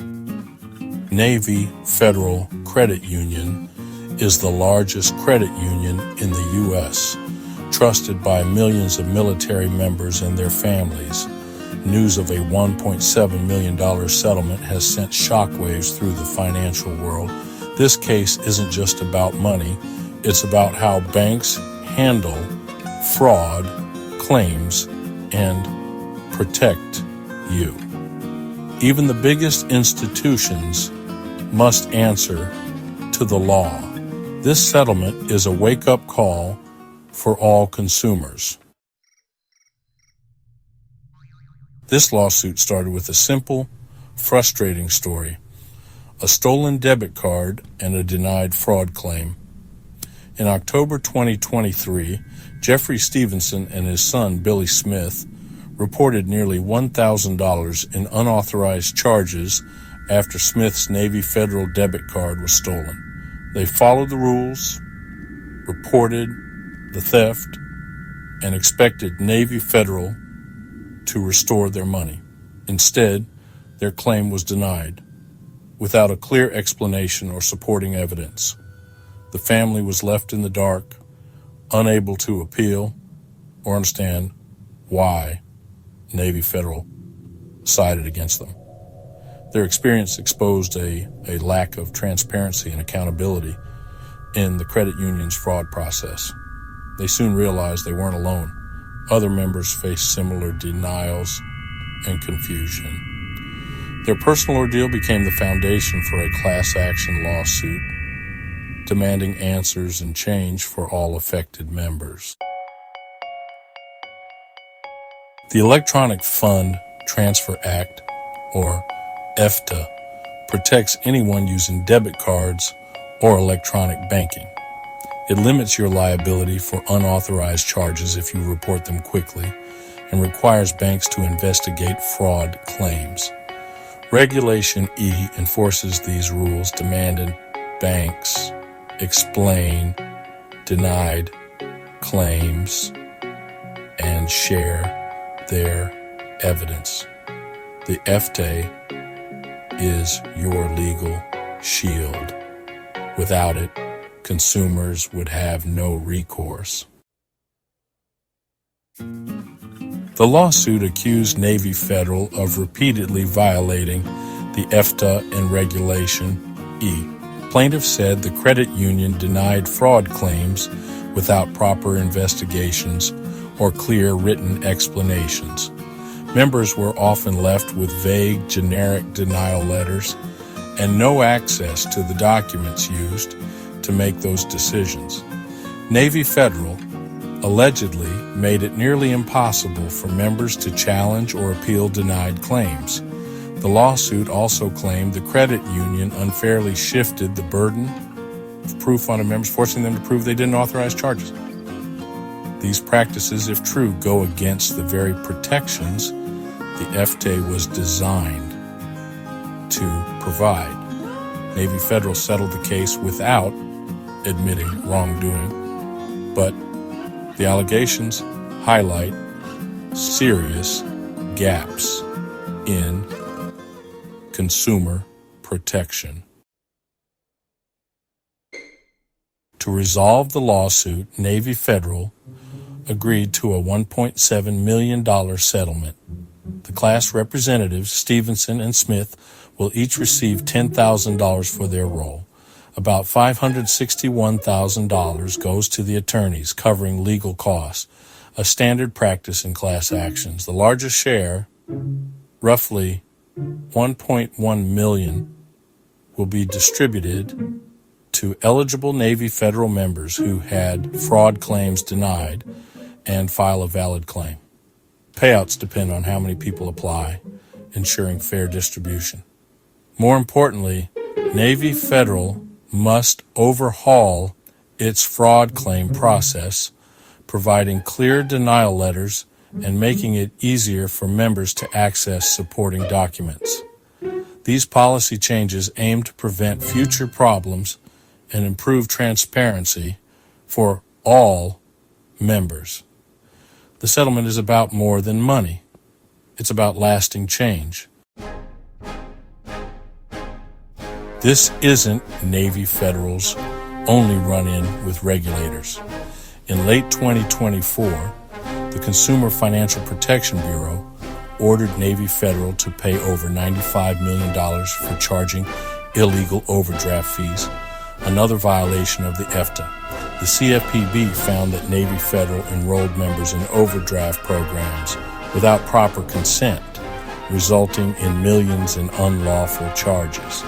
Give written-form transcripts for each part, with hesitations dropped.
Navy Federal Credit Union is the largest credit union in the U.S., trusted by millions of military members and their families. News of a $1.7 million settlement has sent shockwaves through the financial world. This case isn't just about money, it's about how banks handle fraud, claims, and protect you. Even the biggest institutions must answer to the law. This settlement is a wake-up call for all consumers. This lawsuit started with a simple, frustrating story: a stolen debit card and a denied fraud claim. In October 2023, Jeffrey Stevenson and his son, Billy Smith, reported nearly $1,000 in unauthorized charges after Smith's Navy Federal debit card was stolen. They followed the rules, reported the theft, and expected Navy Federal to restore their money. Instead, their claim was denied, without a clear explanation or supporting evidence. The family was left in the dark, unable to appeal or understand why Navy Federal sided against them. Their experience exposed a lack of transparency and accountability in the credit union's fraud process. They soon realized they weren't alone. Other members faced similar denials and confusion. Their personal ordeal became the foundation for a class action lawsuit, demanding answers and change for all affected members. The Electronic Fund Transfer Act, or EFTA, protects anyone using debit cards or electronic banking. It limits your liability for unauthorized charges if you report them quickly, and requires banks to investigate fraud claims. Regulation E enforces these rules, demanding banks explain denied claims and share their evidence. The EFTA is your legal shield. Without it, consumers would have no recourse. The lawsuit accused Navy Federal of repeatedly violating the EFTA and Regulation E. Plaintiffs said the credit union denied fraud claims without proper investigations or clear written explanations. Members were often left with vague, generic denial letters and no access to the documents used to make those decisions. Navy Federal allegedly made it nearly impossible for members to challenge or appeal denied claims. The lawsuit also claimed the credit union unfairly shifted the burden of proof on members, forcing them to prove they didn't authorize charges. These practices, if true, go against the very protections the EFTA was designed to provide. Navy Federal settled the case without admitting wrongdoing, but the allegations highlight serious gaps in consumer protection. To resolve the lawsuit, Navy Federal agreed to a $1.7 million settlement. The class representatives, Stevenson and Smith, will each receive $10,000 for their role. About $561,000 goes to the attorneys, covering legal costs, a standard practice in class actions. The largest share, roughly $1.1 million, will be distributed to eligible Navy Federal members who had fraud claims denied and file a valid claim. Payouts depend on how many people apply, ensuring fair distribution. More importantly, Navy Federal must overhaul its fraud claim process, providing clear denial letters and making it easier for members to access supporting documents. These policy changes aim to prevent future problems and improve transparency for all members. The settlement is about more than money. It's about lasting change. This isn't Navy Federal's only run-in with regulators. In late 2024, the Consumer Financial Protection Bureau ordered Navy Federal to pay over $95 million for charging illegal overdraft fees, another violation of the EFTA. The CFPB found that Navy Federal enrolled members in overdraft programs without proper consent, resulting in millions in unlawful charges.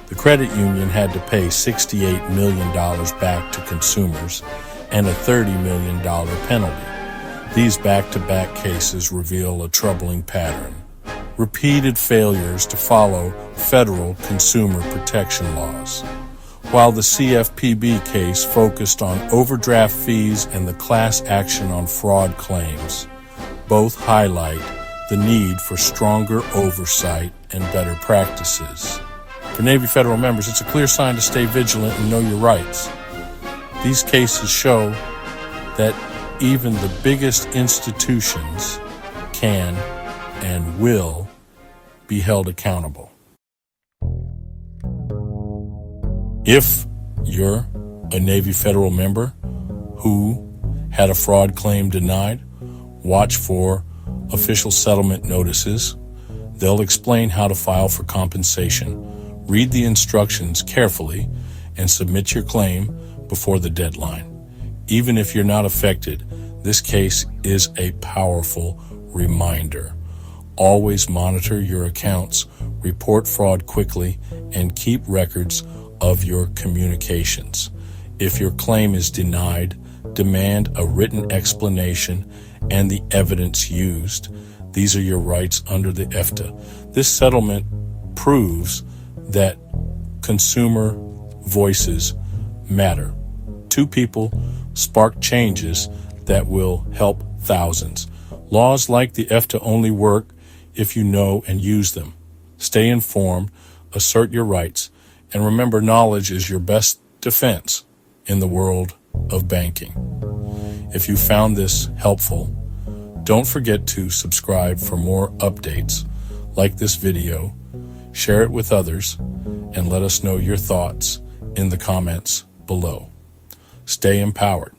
The credit union had to pay $68 million back to consumers and a $30 million penalty. These back-to-back cases reveal a troubling pattern. Repeated failures to follow federal consumer protection laws. While the CFPB case focused on overdraft fees and the class action on fraud claims, both highlight the need for stronger oversight and better practices. For Navy Federal members, it's a clear sign to stay vigilant and know your rights. These cases show that even the biggest institutions can and will be held accountable. If you're a Navy Federal member who had a fraud claim denied, watch for official settlement notices. They'll explain how to file for compensation. Read the instructions carefully and submit your claim before the deadline. Even if you're not affected, this case is a powerful reminder. Always monitor your accounts, report fraud quickly, and keep records of your communications. If your claim is denied, demand a written explanation and the evidence used. These are your rights under the EFTA. This settlement proves that consumer voices matter. Two people spark changes that will help thousands. Laws like the EFTA only work if you know and use them. Stay informed, assert your rights, and remember, knowledge is your best defense in the world of banking. If you found this helpful, don't forget to subscribe for more updates like this video, share it with others, and let us know your thoughts in the comments below. Stay empowered.